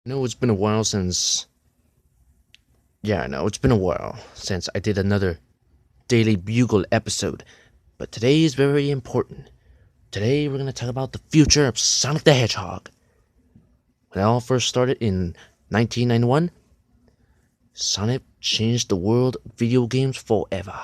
No, it's been a while since. Yeah, I know, it's been a while since I did another Daily Bugle episode. But today is very important. Today we're gonna talk about the future of Sonic the Hedgehog. When it all first started in 1991, Sonic changed the world of video games forever.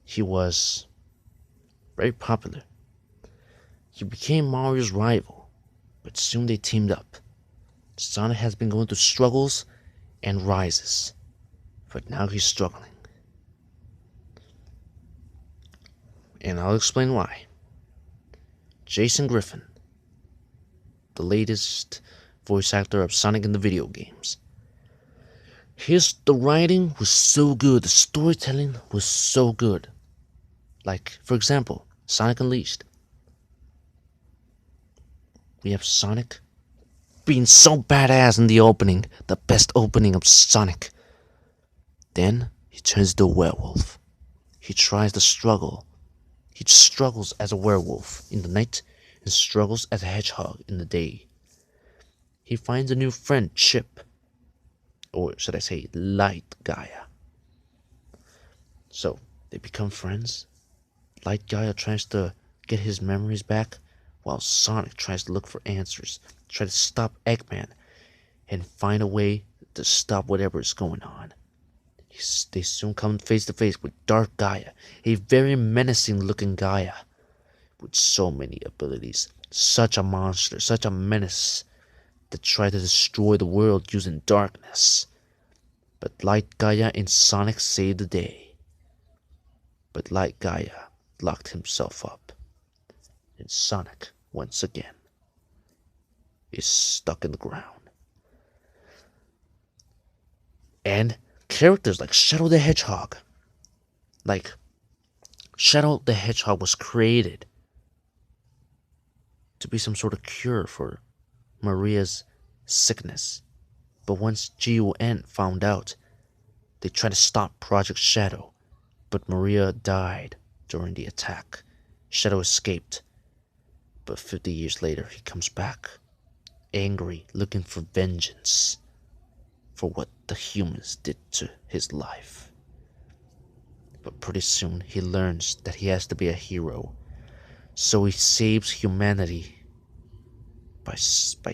He was very popular. He became Mario's rival, but soon they teamed up. Sonic has been going through struggles and rises, but now he's struggling. And I'll explain why. Jason Griffin, the latest voice actor of Sonic in the video games. The writing was so good, the storytelling was so good. Like, for example, Sonic Unleashed. We have Sonic being so badass in the opening, the best opening of Sonic. Then he turns into a werewolf. He tries to struggle. He struggles as a werewolf in the night and struggles as a hedgehog in the day. He finds a new friend, Chip. Or should I say, Light Gaia. So, they become friends. Light Gaia tries to get his memories back, while Sonic tries to look for answers, try to stop Eggman, and find a way to stop whatever is going on. They soon come face to face with Dark Gaia, a very menacing looking Gaia, with so many abilities. Such a monster, such a menace, that try to destroy the world using darkness. But Light Gaia and Sonic saved the day. But Light Gaia locked himself up, and Sonic, once again, is stuck in the ground. And characters like Shadow the Hedgehog. Like, Shadow the Hedgehog was created to be some sort of cure for Maria's sickness. But once GUN found out, they tried to stop Project Shadow, but Maria died during the attack. Shadow escaped, but 50 years later he comes back, angry, looking for vengeance for what the humans did to his life. But pretty soon he learns that he has to be a hero, so he saves humanity by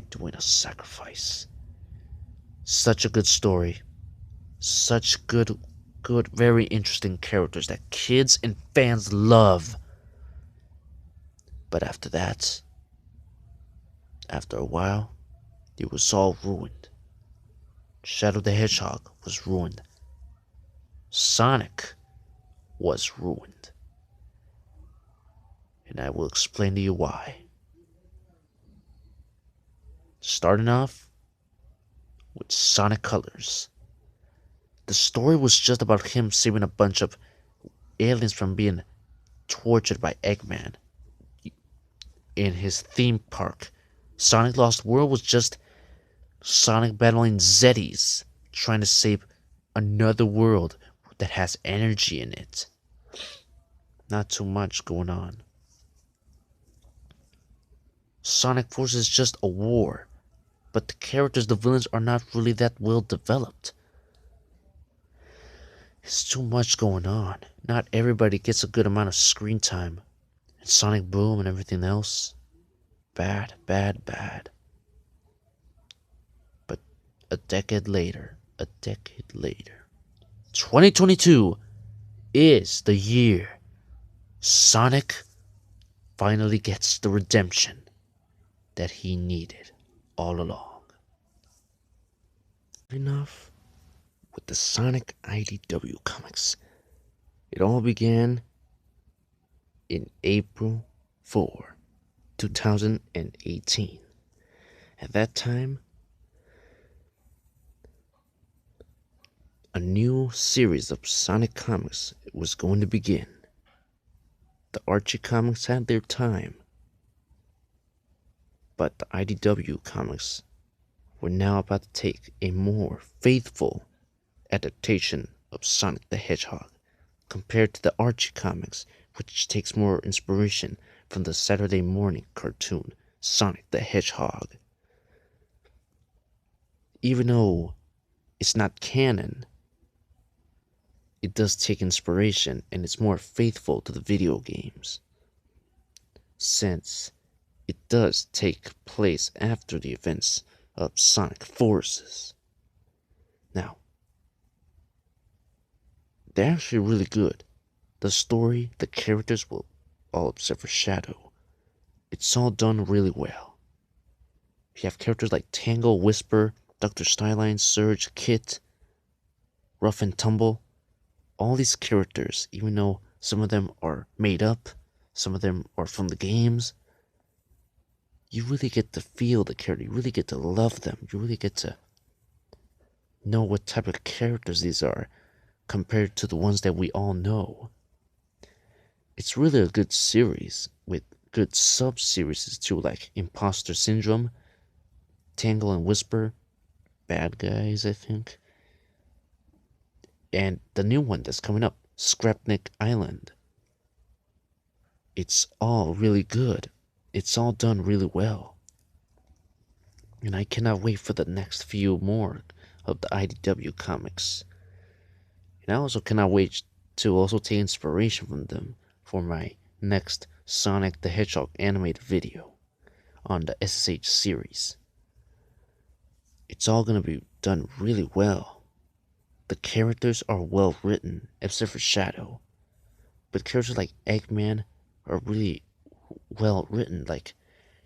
doing a sacrifice. Such a good story. Such good, very interesting characters that kids and fans love. But after that, after a while, it was all ruined. Shadow the Hedgehog was ruined. Sonic was ruined. And I will explain to you why. Starting off with Sonic Colors. The story was just about him saving a bunch of aliens from being tortured by Eggman in his theme park. Sonic Lost World was just Sonic battling Zeddies, trying to save another world that has energy in it. Not too much going on. Sonic Force is just a war, but the characters, the villains, are not really that well developed. It's too much going on. Not everybody gets a good amount of screen time. And Sonic Boom and everything else. Bad. But a decade later, 2022 is the year Sonic finally gets the redemption that he needed all along. Enough with the Sonic IDW comics. It all began in April 4, 2018. At that time, a new series of Sonic comics was going to begin. The Archie comics had their time, but the IDW comics were now about to take a more faithful adaptation of Sonic the Hedgehog compared to the Archie comics, which takes more inspiration from the Saturday morning cartoon Sonic the Hedgehog. Even though it's not canon, it does take inspiration and it's more faithful to the video games, since it does take place after the events of Sonic Forces. Now, they're actually really good. The story, the characters, well, all except for Shadow, it's all done really well. You have characters like Tangle, Whisper, Dr. Styline, Surge, Kit, Rough and Tumble. All these characters, even though some of them are made up, some of them are from the games, you really get to feel the character. You really get to love them. You really get to know what type of characters these are compared to the ones that we all know. It's really a good series with good sub-series too, like Imposter Syndrome, Tangle and Whisper, Bad Guys, I think. And the new one that's coming up, Scrapnik Island. It's all really good. It's all done really well. And I cannot wait for the next few more of the IDW comics. And I also cannot wait to also take inspiration from them for my next Sonic the Hedgehog animated video on the SSH series. It's all gonna be done really well. The characters are well written, except for Shadow. But characters like Eggman are really well written. Like,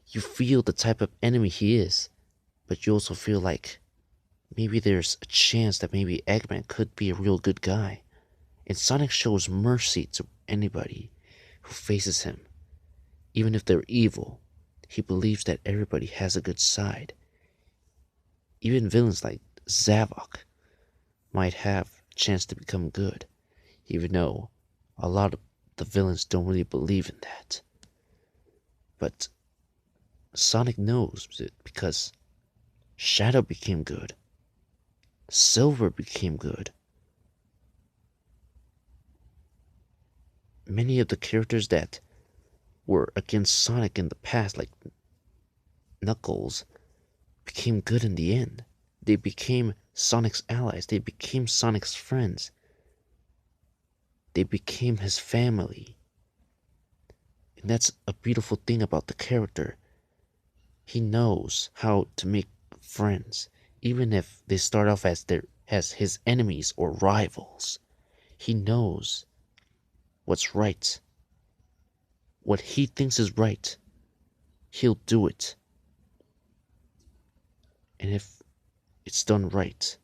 you feel the type of enemy he is, but you also feel like maybe there's a chance that maybe Eggman could be a real good guy. And Sonic shows mercy to anybody who faces him. Even if they're evil, he believes that everybody has a good side. Even villains like Zavok might have a chance to become good, even though a lot of the villains don't really believe in that. But Sonic knows it because Shadow became good. Silver became good. Many of the characters that were against Sonic in the past, like Knuckles, became good in the end. They became Sonic's allies. They became Sonic's friends. They became his family. And that's a beautiful thing about the character. He knows how to make friends, even if they start off as his enemies or rivals. He knows what's right. What he thinks is right, he'll do it. And if it's done right,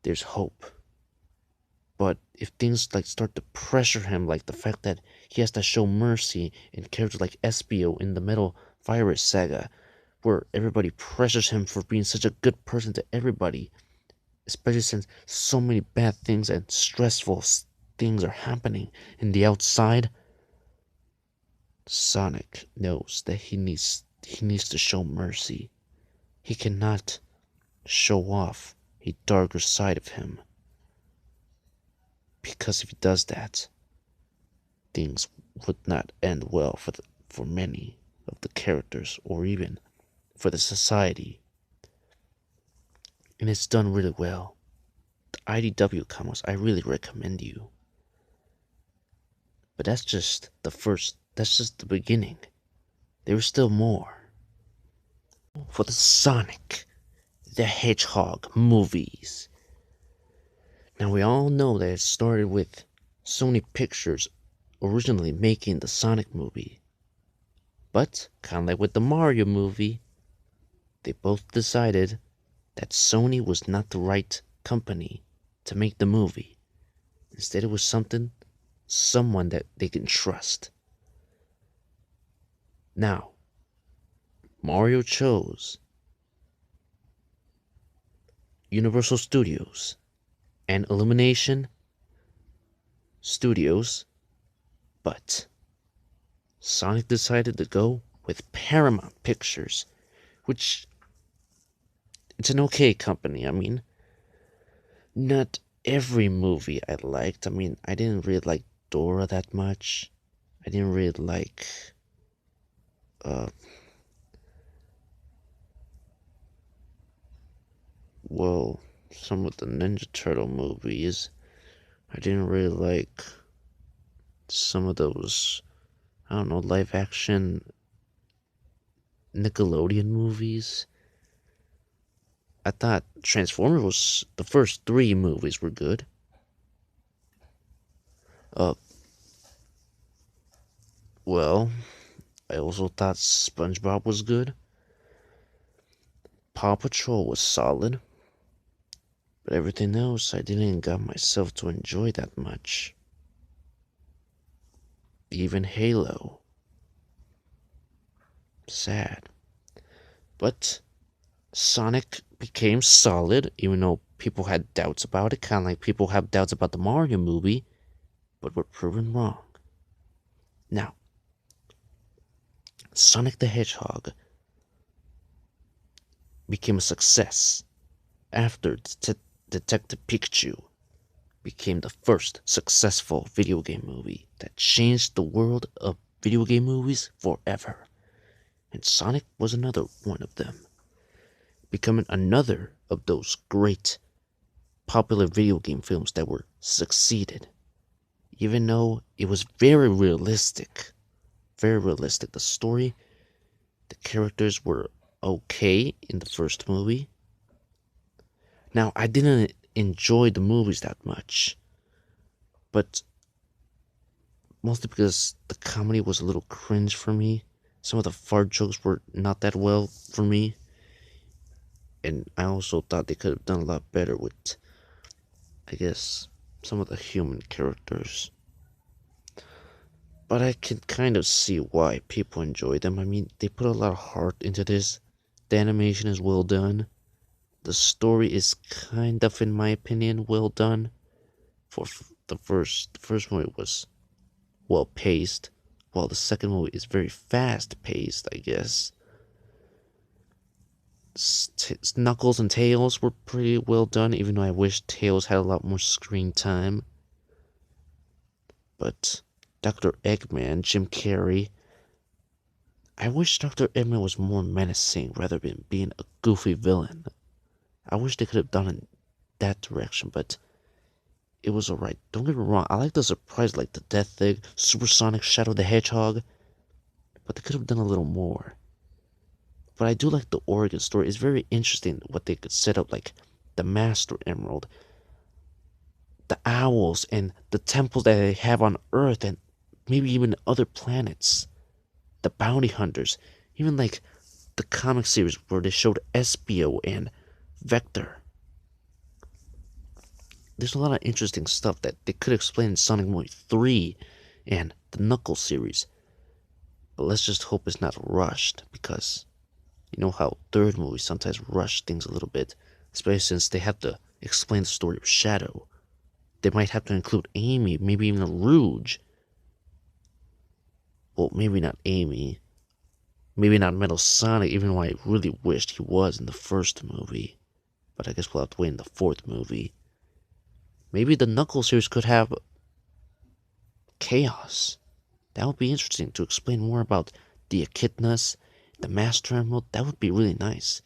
there's hope. But if things like start to pressure him, like the fact that he has to show mercy in characters like Espio in the Metal Virus saga, where everybody pressures him for being such a good person to everybody, especially since so many bad things and stressful things are happening in the outside, Sonic knows that he needs to show mercy. He cannot show off a darker side of him. Because if he does that, things would not end well for many of the characters or even for the society. And it's done really well. The IDW comics, I really recommend you. But that's just the beginning. There's still more. For the Sonic the Hedgehog movies. Now we all know that it started with Sony Pictures originally making the Sonic movie. But, kind of like with the Mario movie, they both decided that Sony was not the right company to make the movie. Instead, it was someone that they can trust. Now, Mario chose Universal Studios and Illumination Studios, but Sonic decided to go with Paramount Pictures, which it's an okay company. I mean, not every movie I liked. I mean, I didn't really like Dora that much. I didn't really like Well, some of the Ninja Turtle movies. I didn't really like some of those, I don't know, live action Nickelodeon movies. I thought Transformers was the first three movies were good. Uh, well, I also thought SpongeBob was good. Paw Patrol was solid, but everything else I didn't got myself to enjoy that much. Even Halo, sad. But Sonic became solid, even though people had doubts about it, kind of like people have doubts about the Mario movie, but were proven wrong. Now, Sonic the Hedgehog became a success after Detective Pikachu became the first successful video game movie that changed the world of video game movies forever. And Sonic was another one of them, becoming another of those great popular video game films that were succeeded. Even though it was very realistic, very realistic. The story, the characters were okay in the first movie. Now, I didn't enjoy the movies that much, but mostly because the comedy was a little cringe for me. Some of the fart jokes were not that well for me, and I also thought they could have done a lot better with, I guess, some of the human characters. But I can kind of see why people enjoy them. I mean, they put a lot of heart into this. The animation is well done. The story is kind of, in my opinion, well done. For the first movie was well paced, while the second movie is very fast paced, I guess. Knuckles and Tails were pretty well done, even though I wish Tails had a lot more screen time. But Dr. Eggman, Jim Carrey, I wish Dr. Eggman was more menacing rather than being a goofy villain. I wish they could have done in that direction, but it was alright. Don't get me wrong, I like the surprise like the Death Egg, Supersonic Shadow the Hedgehog, but they could have done a little more. But I do like the origin story. It's very interesting what they could set up, like the Master Emerald, the owls, and the temples that they have on Earth, and maybe even other planets. The bounty hunters, even like the comic series where they showed Espio and Vector. There's a lot of interesting stuff that they could explain in Sonic Movie 3 and the Knuckles series. But let's just hope it's not rushed, because you know how third movies sometimes rush things a little bit, especially since they have to explain the story of Shadow. They might have to include Amy, maybe even Rouge. Well, maybe not Amy. Maybe not Metal Sonic, even though I really wished he was in the first movie. But I guess we'll have to wait in the fourth movie. Maybe the Knuckles series could have Chaos. That would be interesting to explain more about the Echidnas, the Master Emerald. That would be really nice.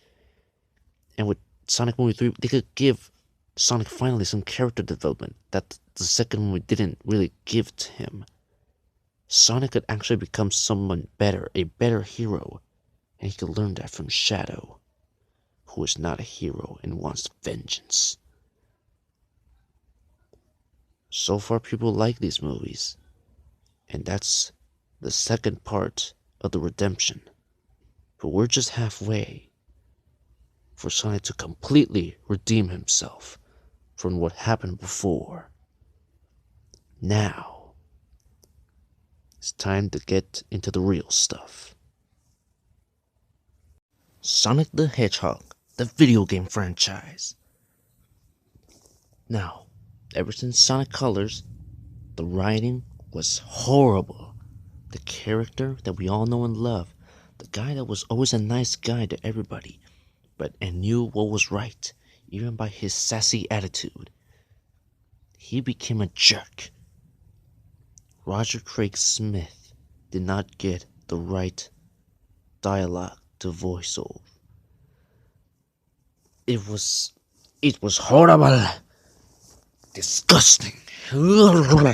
And with Sonic Movie 3, they could give Sonic finally some character development that the second movie didn't really give to him. Sonic could actually become someone better, a better hero, and he could learn that from Shadow, who is not a hero and wants vengeance. So far, people like these movies, and that's the second part of the redemption. But we're just halfway for Sonic to completely redeem himself from what happened before. Now, it's time to get into the real stuff. Sonic the Hedgehog, the video game franchise. Now, ever since Sonic Colors, the writing was horrible. The character that we all know and love, the guy that was always a nice guy to everybody, and knew what was right, even by his sassy attitude, he became a jerk. Roger Craig Smith did not get the right dialogue to voice over. It was It was horrible. Disgusting. I'm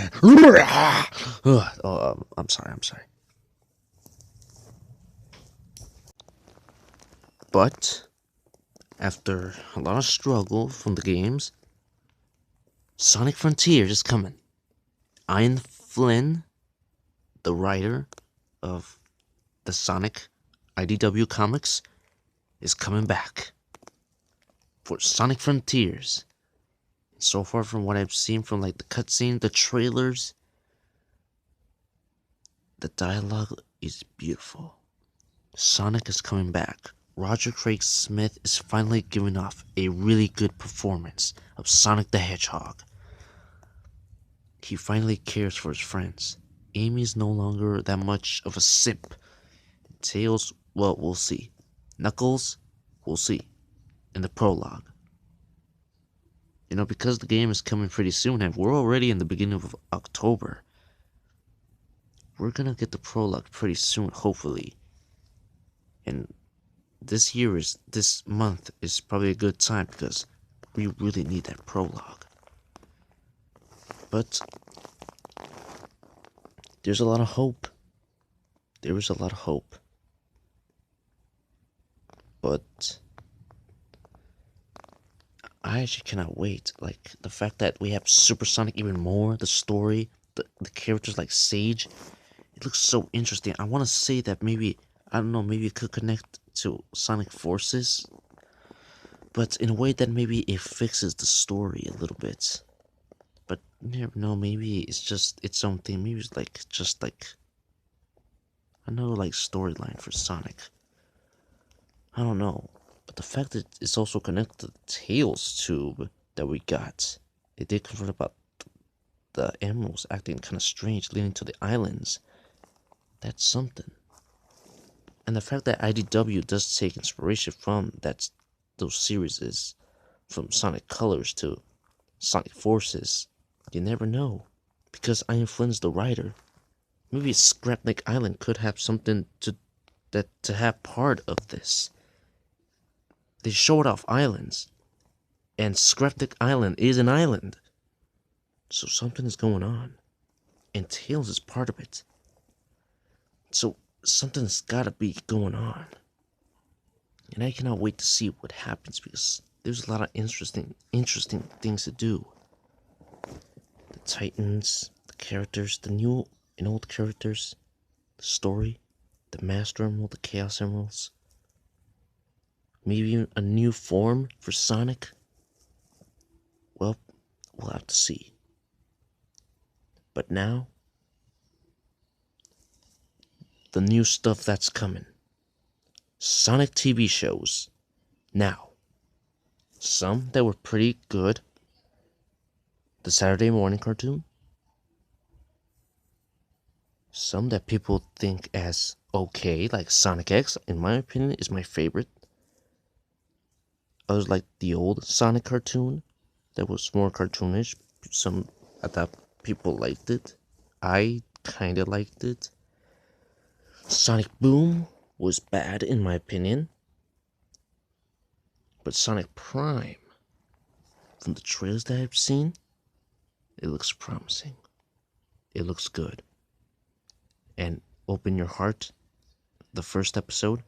sorry. But after a lot of struggle from the games, Sonic Frontiers is coming. Ian Flynn, the writer of the Sonic IDW comics, is coming back for Sonic Frontiers. So far from what I've seen from like the cutscene, the trailers, the dialogue is beautiful. Sonic is coming back. Roger Craig Smith is finally giving off a really good performance of Sonic the Hedgehog. He finally cares for his friends. Amy is no longer that much of a simp. Tails, well, we'll see. Knuckles, we'll see. In the prologue. You know, because the game is coming pretty soon, and we're already in the beginning of October, we're gonna get the prologue pretty soon, hopefully. And this month is probably a good time because we really need that prologue. But there's a lot of hope. There is a lot of hope. But I actually cannot wait. Like, the fact that we have Supersonic even more, the story, the characters like Sage, it looks so interesting. I want to say that maybe, I don't know, maybe it could connect to Sonic Forces, but in a way that maybe it fixes the story a little bit. But you never know, maybe it's just its own thing. Maybe it's like, just like, another like storyline for Sonic. I don't know. But the fact that it's also connected to the Tails tube that we got, it did confirm about the emeralds acting kind of strange, leading to the islands. That's something. And the fact that IDW does take inspiration from those series is from Sonic Colors to Sonic Forces, you never know. Because Ian Flynn's the writer, maybe Scrapnik Island could have something to have part of this. They showed off islands, and Scrapnik Island is an island. So something is going on, and Tails is part of it. So something's gotta be going on. And I cannot wait to see what happens because there's a lot of interesting things to do. The Titans, the characters, the new and old characters, the story, the Master Emerald, the Chaos Emeralds. Maybe even a new form for Sonic. Well, we'll have to see. But now, the new stuff that's coming. Sonic TV shows. Now, some that were pretty good. The Saturday morning cartoon. Some that people think as okay, like Sonic X, in my opinion, is my favorite. Others like the old Sonic cartoon that was more cartoonish. Some I thought people liked it. I kinda liked it. Sonic Boom was bad in my opinion. But Sonic Prime, from the trailers that I've seen, it looks promising. It looks good. And Open Your Heart, the first episode,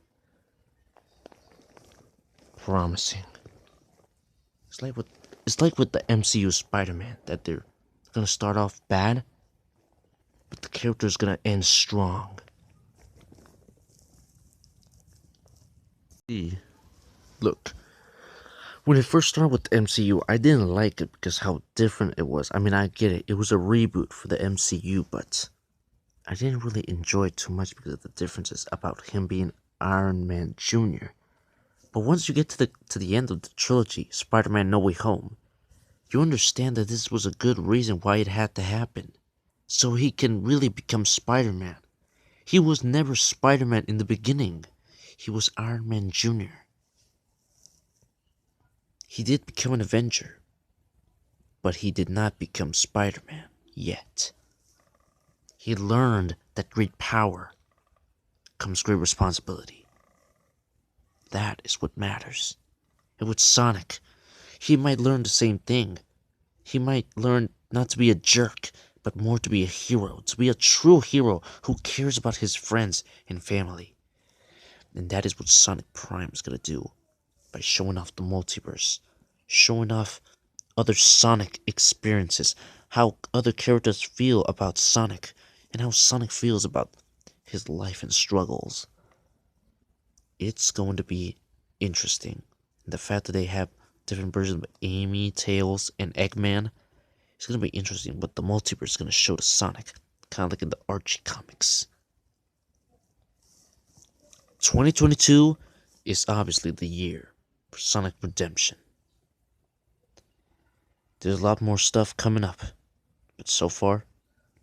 promising. It's like with the MCU Spider-Man, that they're gonna start off bad, but the character's gonna end strong. Look, when it first started with the MCU, I didn't like it because how different it was. I mean, I get it. It was a reboot for the MCU, but I didn't really enjoy it too much because of the differences about him being Iron Man Jr. But once you get to the end of the trilogy, Spider-Man No Way Home, you understand that this was a good reason why it had to happen. So he can really become Spider-Man. He was never Spider-Man in the beginning. He was Iron Man Jr. He did become an Avenger, but he did not become Spider-Man yet. He learned that great power comes great responsibility. That is what matters. And with Sonic, he might learn the same thing. He might learn not to be a jerk, but more to be a hero, to be a true hero who cares about his friends and family. And that is what Sonic Prime is gonna do by showing off the multiverse, showing off other Sonic experiences, how other characters feel about Sonic, and how Sonic feels about his life and struggles. It's going to be interesting. The fact that they have different versions of Amy, Tails, and Eggman, it's going to be interesting. But the multiverse is going to show the Sonic, kind of like in the Archie comics. 2022 is obviously the year for Sonic Redemption. There's a lot more stuff coming up, but so far,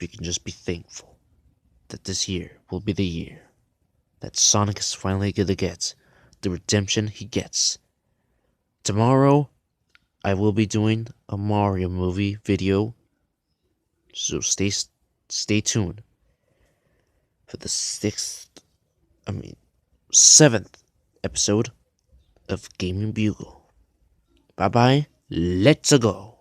we can just be thankful that this year will be the year that Sonic is finally gonna get the redemption he gets. Tomorrow, I will be doing a Mario movie video, so stay tuned for the seventh episode of Gaming Bugle. Bye bye, let's go.